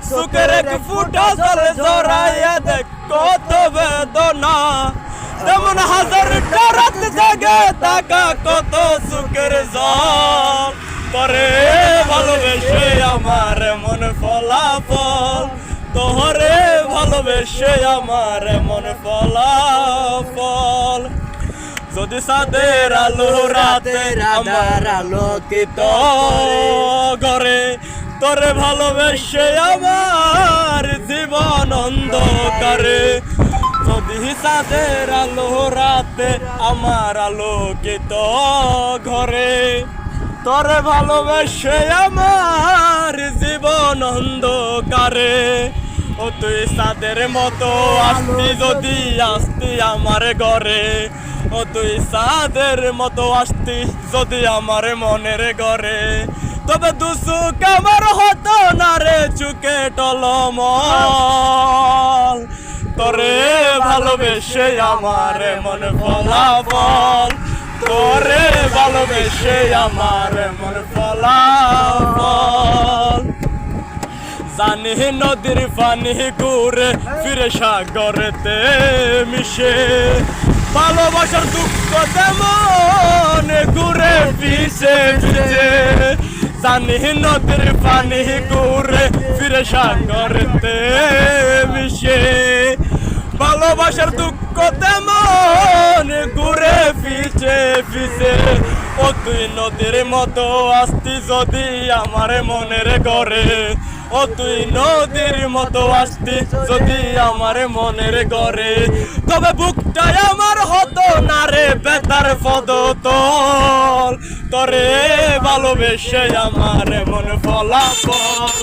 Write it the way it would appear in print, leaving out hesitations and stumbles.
সুখের এক ফুটা জল জড়াইয়া দেখ কত বেদনা, তেমন হাজারটা রাত জাগে থাকা কত সুখের জল। তোরে ভালোবেসে আমার মন ফলাফল, তোরে ভালোবেসে আমার মন ফলাফল। যদি সাদের আলো রাতের আমার আলোকিত ঘরে, তোরে ভালোবেসে আমার জীবন অন্ধকারে। যদি সাদের আলো রাতে আমার আলোকিত ঘরে, তোরে ভালোবেসে আমার জীবন অন্ধকারে। ও তুই সাদের মতো আসতি যদি আসতি আমার ঘরে, ও তুই সাদের মতো আসতি যদি আমার মনের ঘরে, তবে দুসুক আমার হতো না রে চুকে টলমল। তোরে ভালোবেসে আমার মন ফলাফল, তোরে ভালোবেসে আমার মন ফলাফল। জানি নদীর পানি ঘুরে ফিরে সাগরেতে মিশে, ভালোবাসার দুঃখ তেমন ঘুরে ফিরে ফিরে। জানি নদীর পানি ঘুরে ফিরে সাগরেতে মিশে, ভালোবাসার দুঃখ তেমন ঘুরে ফিরে ফিরে। ও তুই নদীর মতো আসতি যদি আমার মনের ঘরে, ও তুই নদীর মতো আসতি যদি আমার মনের ঘরে, তবে বুকটাই আমার হতো না রে বেতার পদতল। তোরে ভালোবেসে আমার মন ফলাফল,